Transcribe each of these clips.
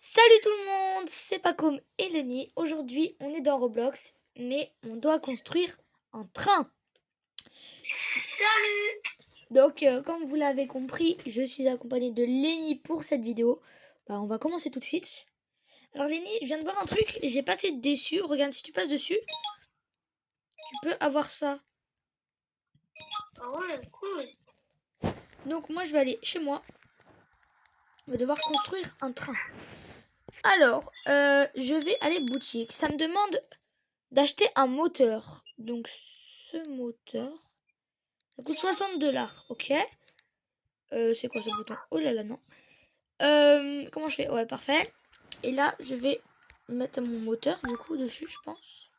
Salut tout le monde, c'est Pacom et Lenny. Aujourd'hui, on est dans Roblox, mais on doit construire un train. Salut! Donc, comme vous l'avez compris, je suis accompagnée de Lenny pour cette vidéo. On va commencer tout de suite. Alors Lenny, je viens de voir un truc et j'ai passé dessus. Regarde, si tu passes dessus, tu peux avoir ça. Ah ouais, cool. Donc moi, je vais aller chez moi. On va devoir construire un train. Alors, je vais aller boutique. Ça me demande d'acheter un moteur. Donc, ce moteur, ça coûte 60 $, ok. C'est quoi ce bouton? Oh là là, non. Comment je fais? Ouais, parfait. Et là, je vais mettre mon moteur, du coup, dessus, je pense.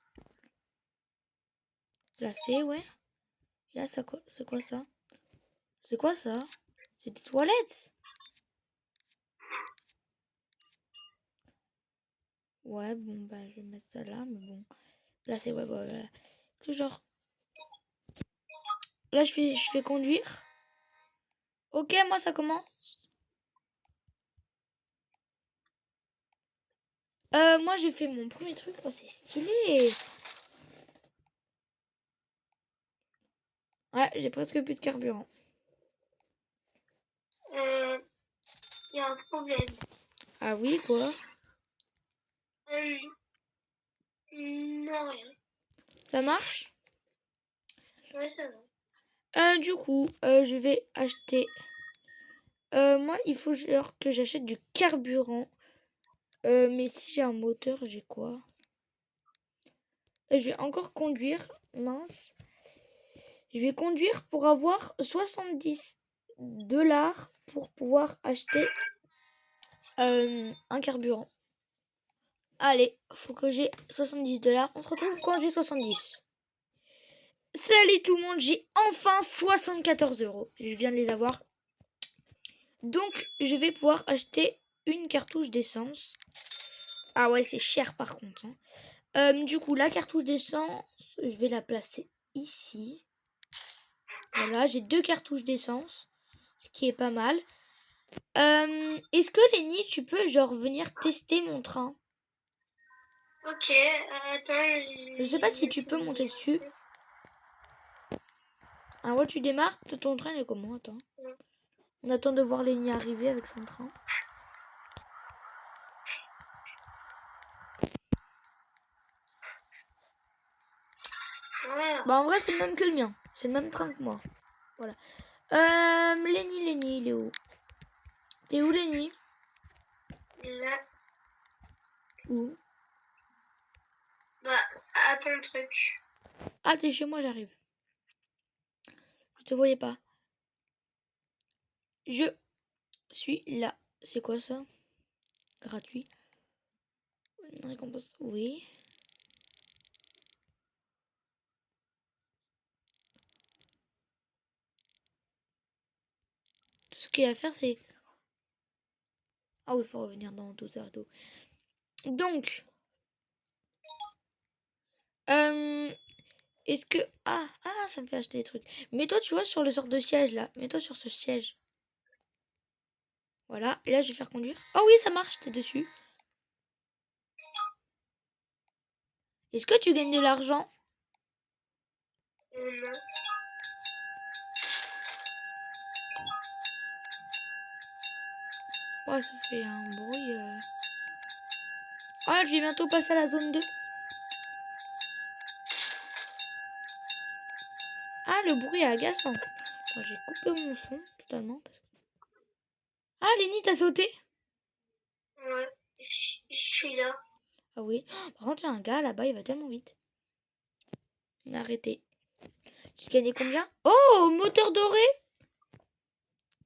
Placer, ouais. Et là, c'est quoi ça? C'est quoi ça? C'est des toilettes? Ouais, bon, bah, je vais mettre ça là, mais bon. Là, c'est, ouais, voilà. Que genre... Là, je fais conduire. Ok, moi, ça commence. Moi, j'ai fait mon premier truc. Oh, c'est stylé. Ouais, j'ai presque plus de carburant. Y a un problème. Ah oui, quoi? Non, rien. Ça marche? Ouais, ça va. Du coup, je vais acheter... moi, il faut genre que j'achète du carburant. Mais si j'ai un moteur, j'ai quoi? Je vais encore conduire. Mince. Je vais conduire pour avoir 70 $ pour pouvoir acheter un carburant. Allez, faut que j'ai 70 $. On se retrouve quand j'ai 70. Salut tout le monde, j'ai enfin 74 €. Je viens de les avoir. Donc, je vais pouvoir acheter une cartouche d'essence. Ah ouais, c'est cher par contre. Du coup, la cartouche d'essence, je vais la placer ici. Voilà, j'ai 2 cartouches d'essence, ce qui est pas mal. Est-ce que Lenny, tu peux genre venir tester mon train? Ok, attends. Je sais pas si tu peux monter dessus. Ah ouais, tu démarres, ton train il est comment? Attends. On attend de voir Lenny arriver avec son train. Voilà. Bah en vrai c'est le même que le mien. C'est le même train que moi. Voilà. Lenny, il est où? T'es où Lenny? Là. Où? Bah, attends le truc. Ah t'es chez moi, j'arrive. Je te voyais pas. Je suis là. C'est quoi ça? Gratuit. Une récompense. Oui. Tout ce qu'il y a à faire c'est... Ah oui, il faut revenir dans tout ça. Tout. Donc... Est-ce que... Ah, ça me fait acheter des trucs. Mets-toi, tu vois, sur le sort de siège, là. Mets-toi sur ce siège. Voilà. Et là, je vais faire conduire. Oh oui, ça marche, t'es dessus. Est-ce que tu gagnes de l'argent? Non. Ouais, ça fait un bruit. Ah, je vais bientôt passer à la zone 2. Ah, le bruit est agaçant. Attends, j'ai coupé mon son totalement. Ah, Lenny, t'as sauté? Ouais, je suis là. Ah oui. Oh, par contre, il y a un gars là-bas, il va tellement vite. On a arrêté. J'ai gagné combien? Oh, moteur doré!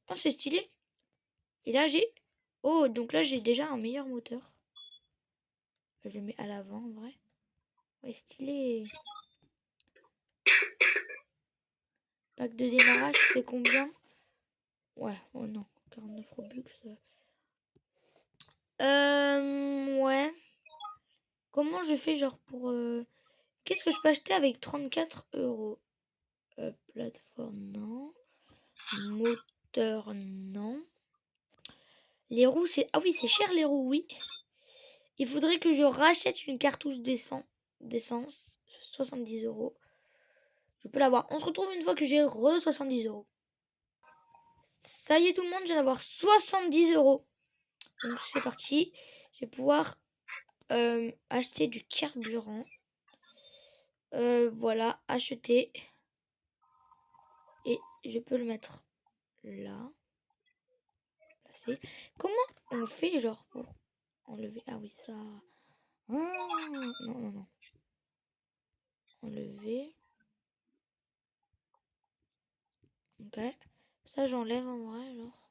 Oh, c'est stylé. Et là, j'ai... Oh, donc là, j'ai déjà un meilleur moteur. Je le mets à l'avant, en vrai. Ouais, stylé. Pack de démarrage, c'est combien? Ouais, oh non, 49 Robux. Ouais. Comment je fais, genre, pour... Qu'est-ce que je peux acheter avec 34 €? Plateforme, non. Moteur, non. Les roues, c'est... Ah oui, c'est cher les roues, oui. Il faudrait que je rachète une cartouche d'essence. 70 euros. Je peux l'avoir. On se retrouve une fois que j'ai 70 euros. Ça y est tout le monde, je viens d'avoir 70 euros. Donc c'est parti. Je vais pouvoir acheter du carburant. Voilà, acheter. Et je peux le mettre là. Placer. Comment on fait genre pour enlever? Ah oui, ça. Ah, non, non, non. Enlever. Ok. Ça, j'enlève en vrai alors.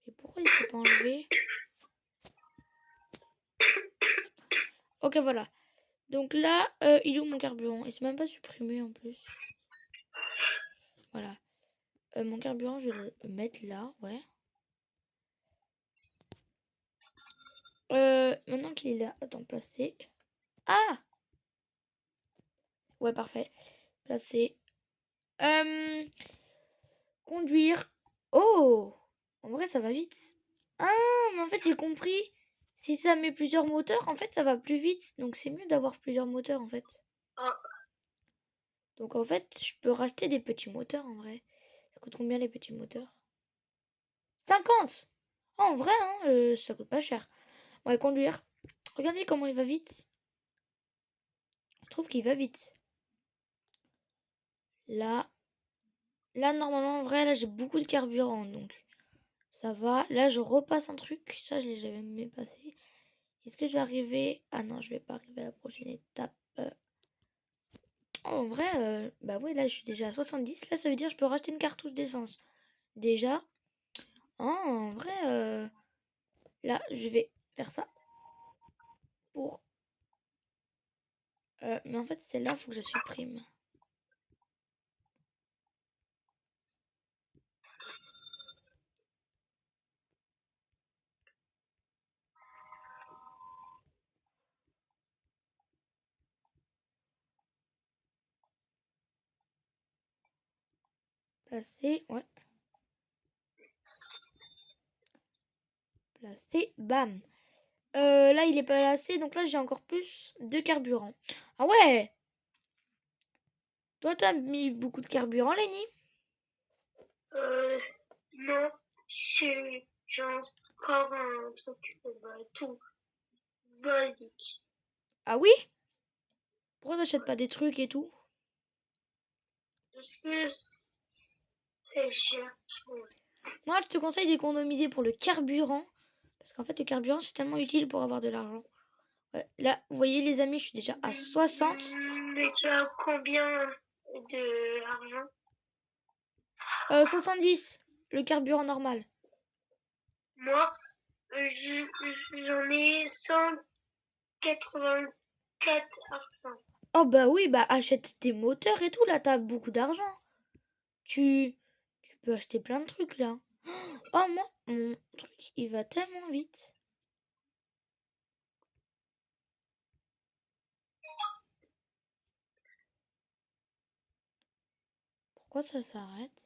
Et pourquoi il s'est pas enlevé? Ok, voilà. Donc là, il est où mon carburant? Il s'est même pas supprimé en plus. Voilà. Mon carburant, je vais le mettre là, ouais. Maintenant qu'il est là, attends, placer. Ah! Ouais, parfait. Placer. Conduire. Oh! En vrai, ça va vite. Ah, mais en fait, j'ai compris. Si ça met plusieurs moteurs, en fait, ça va plus vite. Donc, c'est mieux d'avoir plusieurs moteurs, en fait. Ah, Donc, en fait, je peux racheter des petits moteurs, en vrai. Ça coûte combien, les petits moteurs? 50! Ah, en vrai, hein, ça coûte pas cher. Ouais, conduire. Regardez comment il va vite. Je trouve qu'il va vite. Là. Là, normalement, en vrai, là, j'ai beaucoup de carburant, donc ça va. Là, je repasse un truc. Ça, je l'ai jamais passé. Est-ce que je vais arriver? Ah non, je vais pas arriver à la prochaine étape. Oh, en vrai, bah oui, là, je suis déjà à 70. Là, ça veut dire que je peux racheter une cartouche d'essence. Déjà. Oh, en vrai, là, je vais faire ça. Pour... mais en fait, celle-là, il faut que je la supprime. Placer, ouais. Placer, bam. Là, il est pas placé, donc là, j'ai encore plus de carburant. Ah ouais! Toi, t'as mis beaucoup de carburant, Lenny? non, c'est genre encore un truc tout basique. Ah oui? Pourquoi t'achètes pas des trucs et tout? Parce que c'est cher. Ouais. Moi, je te conseille d'économiser pour le carburant. Parce qu'en fait, le carburant, c'est tellement utile pour avoir de l'argent. Ouais, là, vous voyez, les amis, je suis déjà à 60. Mais tu as combien de argent? 70, le carburant normal. Moi, j'en ai 184 argent. Oh bah oui, bah achète des moteurs et tout, là, t'as beaucoup d'argent. Tu... tu peux acheter plein de trucs, là. Oh, moi, mon truc, il va tellement vite. Pourquoi ça s'arrête?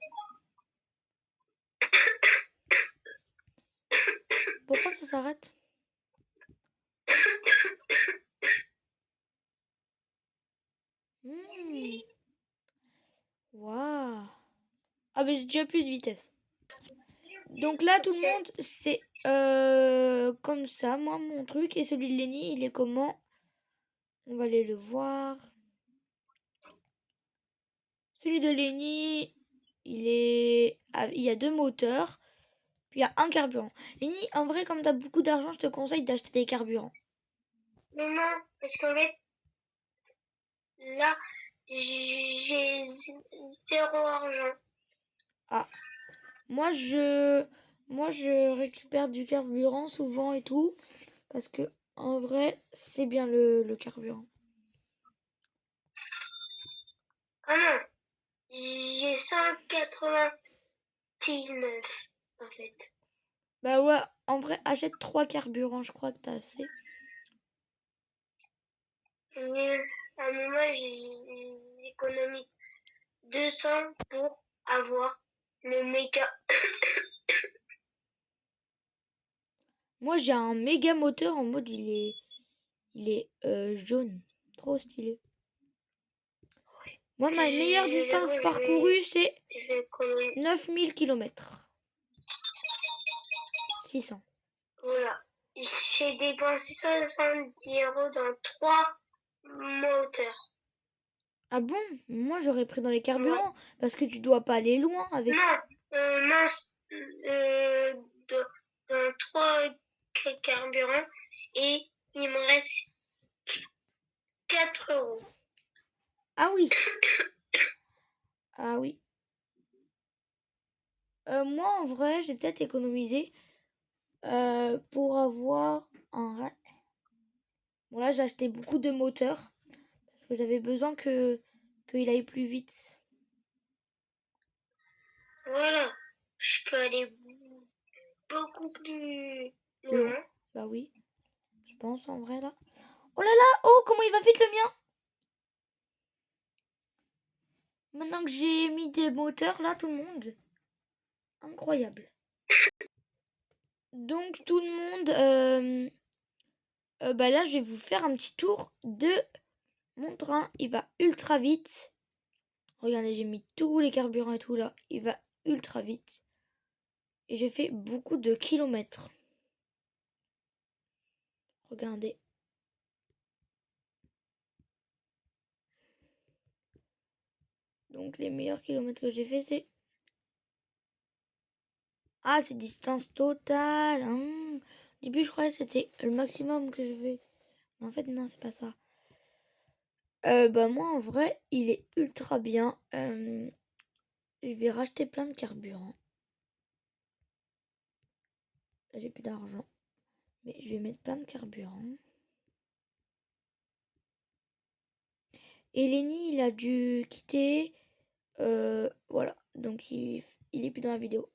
Pourquoi ça s'arrête? Hmm. Waouh. Ah bah j'ai déjà plus de vitesse. Donc là, tout le Ok. monde, c'est comme ça. Moi, mon truc. Et celui de Lenny, il est comment? On va aller le voir. Celui de Lenny, il y a deux moteurs. Puis il y a un carburant. Lenny, en vrai, comme tu as beaucoup d'argent, je te conseille d'acheter des carburants. Mais non, parce qu'en fait, là, j'ai zéro argent. Ah, moi je, moi je récupère du carburant souvent et tout. Parce que en vrai, c'est bien le carburant. Ah non, j'ai 199 en fait. Bah ouais, en vrai, achète 3 carburants, je crois que t'as assez. Mais à un moment, j'économise 200 pour avoir le méga. Moi, j'ai un méga moteur en mode il est jaune. Trop stylé. Moi, ma meilleure distance J'avoue, parcourue, c'est je vais commander. 9000 km. 600. Voilà. J'ai dépensé 70 € dans 3 moteurs. Ah bon? Moi, j'aurais pris dans les Ouais. carburants. Parce que tu dois pas aller loin avec... Non, mince. Dans, dans 3 carburants. Et il me reste 4 €. Ah oui. Ah oui. Moi, en vrai, j'ai peut-être économisé pour avoir un... Bon, là, j'ai acheté beaucoup de moteurs. Parce que j'avais besoin qu'il aille plus vite. Voilà. Je peux aller beaucoup plus Long. loin. Bah oui. Je pense, en vrai, là. Oh là là! Oh, comment il va vite, le mien! Maintenant que j'ai mis des moteurs, là, tout le monde. Incroyable. Donc, tout le monde... bah là, je vais vous faire un petit tour de mon train. Il va ultra vite. Regardez, j'ai mis tous les carburants et tout là. Il va ultra vite. Et j'ai fait beaucoup de kilomètres. Regardez. Donc les meilleurs kilomètres que j'ai fait, c'est... Ah, c'est distance totale. Au début, je croyais que c'était le maximum que je vais. Mais en fait, non, c'est pas ça. Bah moi, en vrai, il est ultra bien. Je vais racheter plein de carburant. Là, j'ai plus d'argent. Mais je vais mettre plein de carburant. Et Lenny, il a dû quitter. Voilà. Donc, il est plus dans la vidéo.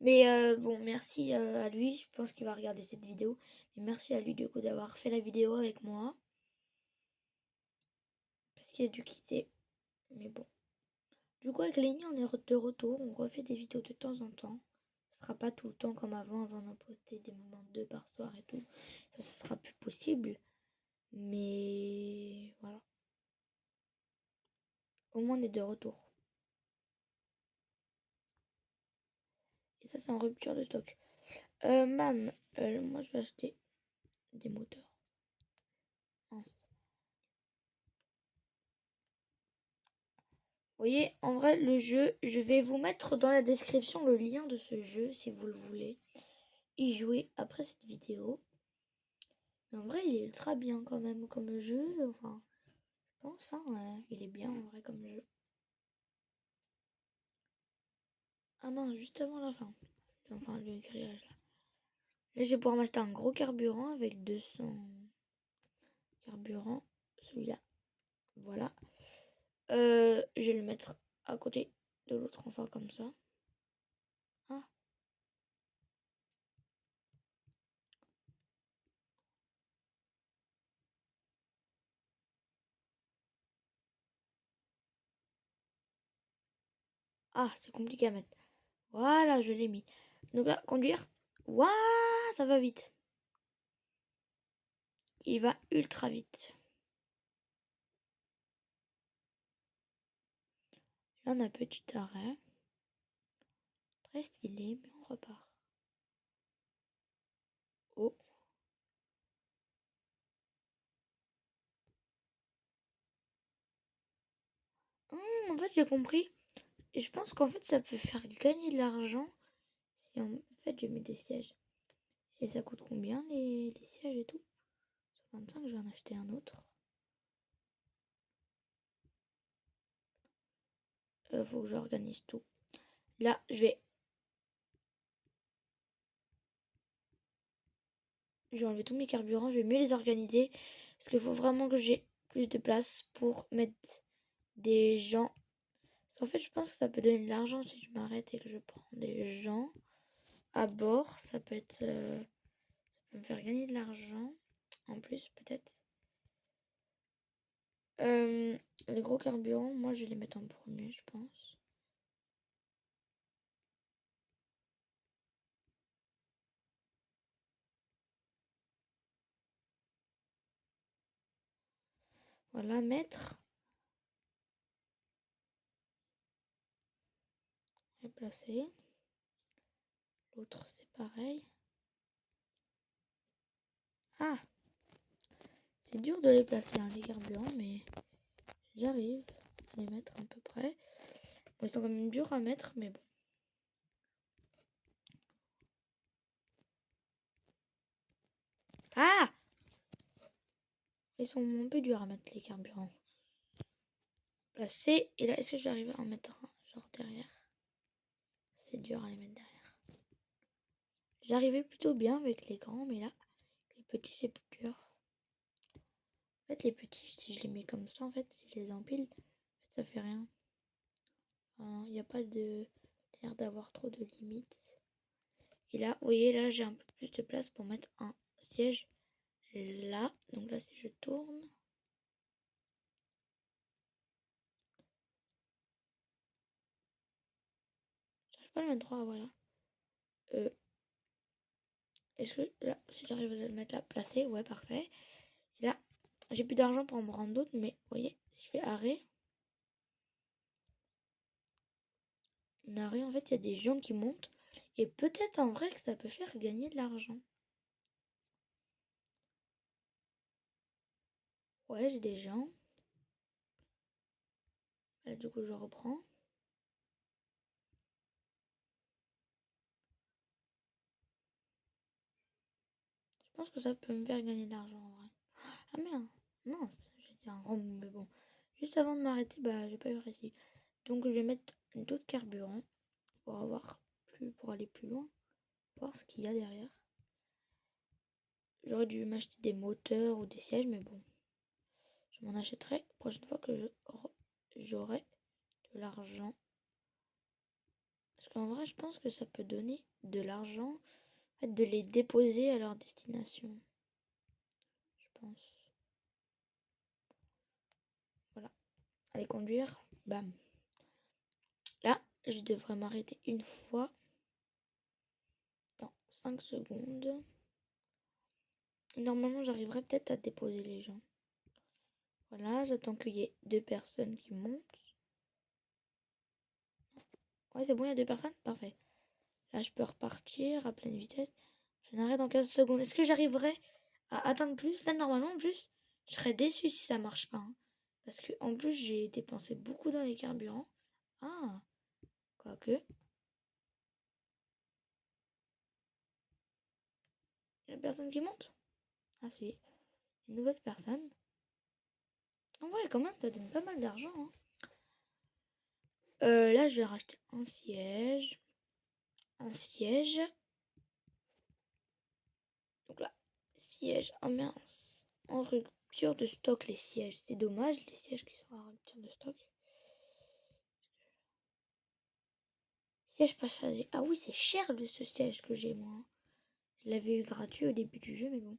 Mais bon, merci à lui. Je pense qu'il va regarder cette vidéo. Mais merci à lui, du coup, d'avoir fait la vidéo avec moi. Parce qu'il a dû quitter. Mais bon. Du coup, avec Lenny, on est de retour. On refait des vidéos de temps en temps. Ce sera pas tout le temps comme avant. Avant, on en postait des moments de 2 par soir et tout. Ça, ce sera plus possible. Mais voilà. Au moins, on est de retour. Et ça, c'est en rupture de stock. Mam, moi, je vais acheter des moteurs. Mince. Vous voyez, en vrai, le jeu, je vais vous mettre dans la description le lien de ce jeu si vous le voulez y jouer après cette vidéo. Mais en vrai, il est ultra bien quand même comme jeu. Enfin, je pense, hein, ouais, il est bien en vrai comme jeu. Ah mince, juste avant la fin. Enfin, le grillage là. Là, je vais pouvoir m'acheter un gros carburant avec 200 carburant. Celui-là. Voilà. Je vais le mettre à côté de l'autre enfin comme ça. Ah. Ah, c'est compliqué à mettre. Voilà, je l'ai mis. Donc là, conduire. Waouh, ça va vite. Il va ultra vite. Là, on a un petit arrêt. Très stylé, mais on repart. Oh. En fait, j'ai compris. Et je pense qu'en fait, ça peut faire gagner de l'argent si en fait je mets des sièges. Et ça coûte combien les sièges et tout? 25, je vais en acheter un autre. Faut que j'organise tout. Là, je vais enlever tous mes carburants. Je vais mieux les organiser. Parce qu'il faut vraiment que j'ai plus de place pour mettre des gens. Parce qu'en fait, je pense que ça peut donner de l'argent si je m'arrête et que je prends des gens à bord. Ça peut être... ça peut me faire gagner de l'argent. En plus, peut-être. Les gros carburants, moi, je vais les mettre en premier, je pense. Voilà, mettre. Et placer. L'autre, c'est pareil. Ah! C'est dur de les placer, hein, les carburants, mais j'arrive à les mettre à peu près. Bon, ils sont quand même durs à mettre, mais bon. Ah! Ils sont un peu durs à mettre, les carburants. Placer. Et là, est-ce que j'arrive à en mettre un, genre derrière? C'est dur à les mettre derrière. J'arrivais plutôt bien avec les grands, mais là, les petits, c'est plus dur. En fait, les petits, si je les mets comme ça, en fait, si je les empile, en fait, ça fait rien. Il n'y a pas de l'air d'avoir trop de limites. Et là, vous voyez, là, j'ai un peu plus de place pour mettre un siège là. Donc là, si je tourne... J'arrive pas à le mettre droit, voilà. Est-ce que là, si j'arrive à le mettre là, placé, ouais, parfait. Et là, j'ai plus d'argent pour en prendre d'autres, mais vous voyez, si je fais arrêt... Arrêt, en fait, il y a des gens qui montent. Et peut-être en vrai que ça peut faire gagner de l'argent. Ouais, j'ai des gens. Là, du coup, je reprends. Je pense que ça peut me faire gagner de l'argent en vrai. Ah merde, mince, j'ai dit un grand mot, mais bon. Juste avant de m'arrêter, bah j'ai pas eu réussi. Donc je vais mettre d'autres carburants pour pour aller plus loin, voir ce qu'il y a derrière. J'aurais dû m'acheter des moteurs ou des sièges, mais bon. Je m'en achèterai la prochaine fois que j'aurai de l'argent. Parce qu'en vrai, je pense que ça peut donner de l'argent, en fait, de les déposer à leur destination. Je pense. Voilà. Allez conduire, bam. Là, je devrais m'arrêter une fois dans 5 secondes. Normalement, j'arriverai peut-être à déposer les gens. Voilà, j'attends qu'il y ait 2 personnes qui montent. Ouais, c'est bon, il y a 2 personnes? Parfait. Là, je peux repartir à pleine vitesse. Je n'arrête dans 15 secondes. Est-ce que j'arriverai à atteindre plus? Là, normalement, en plus, je serais déçue si ça marche pas, hein. Parce que en plus, j'ai dépensé beaucoup dans les carburants. Ah, quoique. Il y a personne qui monte? Ah si, une nouvelle personne. En vrai, quand même, ça donne pas mal d'argent, hein. Là, je vais racheter un siège. Un siège. Donc là, siège. Oh mince. En rupture de stock, les sièges. C'est dommage, les sièges qui sont en rupture de stock. Siège passager. Ah oui, c'est cher de ce siège que j'ai, moi. Je l'avais eu gratuit au début du jeu, mais bon.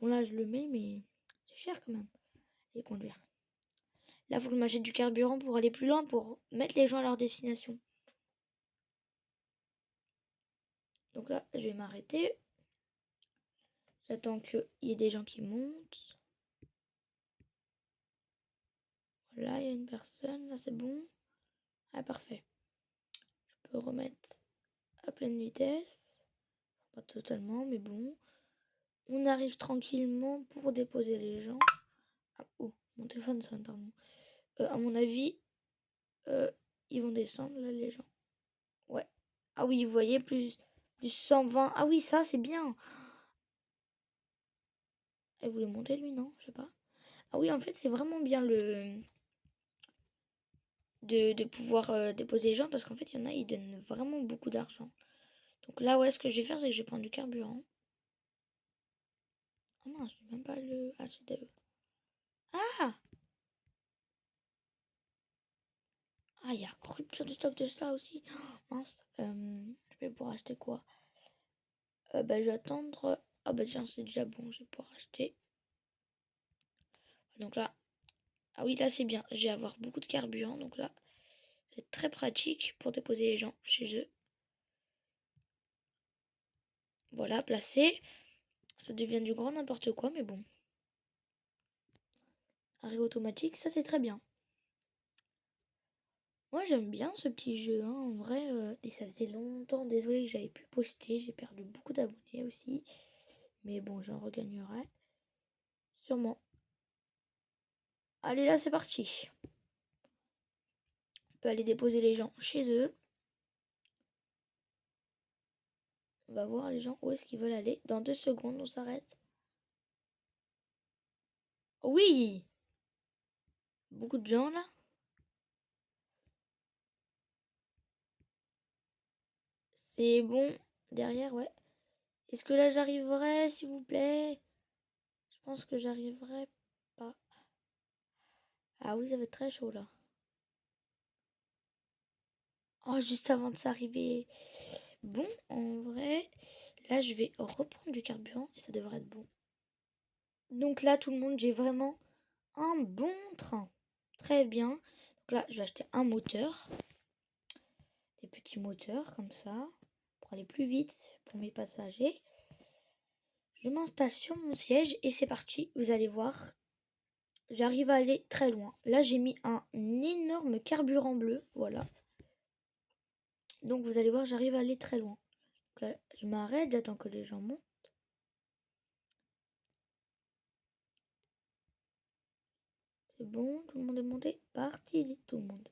Bon, là, je le mets, mais c'est cher quand même. Et conduire. Là, il faut que je m'achète du carburant pour aller plus loin, pour mettre les gens à leur destination. Donc là, je vais m'arrêter. J'attends qu'il y ait des gens qui montent. Voilà, il y a une personne. Là, c'est bon. Ah, parfait. Je peux remettre à pleine vitesse. Pas totalement, mais bon. On arrive tranquillement pour déposer les gens. Ah, oh, mon téléphone sonne, pardon. À mon avis, ils vont descendre, là, les gens. Ouais. Ah oui, vous voyez, plus 120. Ah oui, ça, c'est bien. Elle voulait monter, lui, non? Je sais pas. Ah oui, en fait, c'est vraiment bien de pouvoir déposer les gens parce qu'en fait, il y en a, ils donnent vraiment beaucoup d'argent. Donc là, ouais, ce que je vais faire, c'est que je vais prendre du carburant. Oh non, je n'ai même pas le... Ah, c'est de... Ah! Ah, il y a rupture de stock de ça aussi. Oh, mince. Je vais pouvoir acheter quoi? Bah, je vais attendre... Ah bah tiens, c'est déjà bon, je vais pouvoir acheter. Donc là... Ah oui, là, c'est bien. Je vais avoir beaucoup de carburant, donc là, c'est très pratique pour déposer les gens chez eux. Voilà, placé. Ça devient du grand n'importe quoi, mais bon. arrêt automatique, ça c'est très bien. Moi j'aime bien ce petit jeu, hein, en vrai, et ça faisait longtemps, désolé que j'avais pu poster, j'ai perdu beaucoup d'abonnés aussi, mais bon, j'en regagnerai sûrement. Allez, là c'est parti. On peut aller déposer les gens chez eux. On va voir les gens où est-ce qu'ils veulent aller. Dans 2 secondes, on s'arrête. Oui! Beaucoup de gens là. C'est bon. Derrière, ouais. Est-ce que là j'arriverai, s'il vous plaît? Je pense que j'arriverai pas. Ah oui, ça va être très chaud là. Oh, juste avant de s'arriver. Bon, en vrai, là je vais reprendre du carburant et ça devrait être bon. Donc là, tout le monde, j'ai vraiment un bon train. Très bien. Donc là, je vais acheter un moteur. Des petits moteurs comme ça. Pour aller plus vite pour mes passagers. Je m'installe sur mon siège et c'est parti. Vous allez voir. J'arrive à aller très loin. Là, j'ai mis un énorme carburant bleu. Voilà. Donc vous allez voir, j'arrive à aller très loin. Donc là, je m'arrête, j'attends que les gens montent. C'est bon, tout le monde est monté. Parti, tout le monde.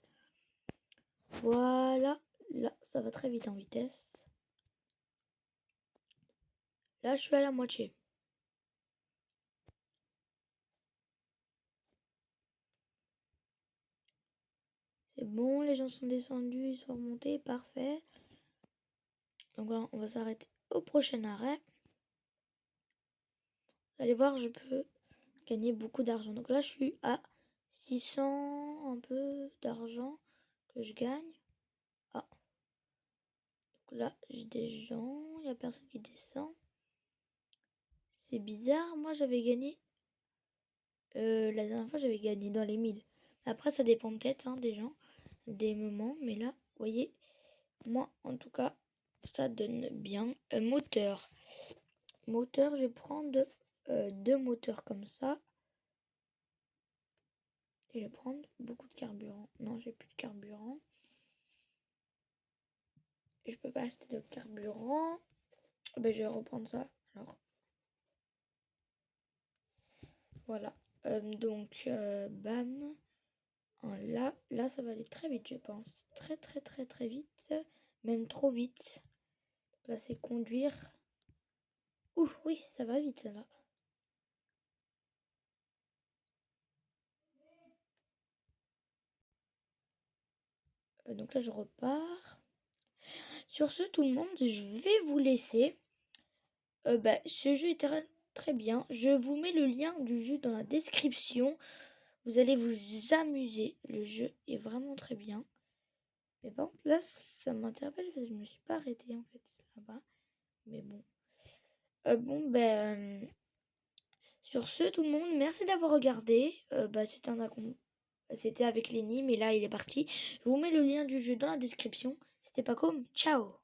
Voilà. Là, ça va très vite en vitesse. Là, je suis à la moitié. C'est bon, les gens sont descendus, ils sont remontés, parfait. Donc là, on va s'arrêter au prochain arrêt. Vous allez voir, je peux gagner beaucoup d'argent. Donc là, je suis à 600, un peu d'argent que je gagne. Ah. Donc là, j'ai des gens, il n'y a personne qui descend. C'est bizarre, moi j'avais gagné. La dernière fois, j'avais gagné dans les 1000. Après, ça dépend peut-être des gens, des moments. Mais là, vous voyez, moi en tout cas, ça donne bien. Moteur. Moteur, je vais prendre 2 moteurs comme ça. Et je vais prendre beaucoup de carburant. Non, j'ai plus de carburant. Et je peux pas acheter de carburant. Ben, je vais reprendre ça. Alors, voilà. Donc, bam. Là, ça va aller très vite, je pense. Très, très, très, très vite. Même trop vite. Là, c'est conduire. Ouh, oui, ça va vite, là. Donc là, je repars. Sur ce, tout le monde, je vais vous laisser. Ce jeu est très, très bien. Je vous mets le lien du jeu dans la description. Vous allez vous amuser. Le jeu est vraiment très bien. Mais par contre, là, ça m'interpelle parce que je me suis pas arrêtée en fait là-bas. Mais bon. Sur ce, tout le monde, merci d'avoir regardé. C'était avec Lenny, mais là, il est parti. Je vous mets le lien du jeu dans la description. C'était pas comme. Ciao!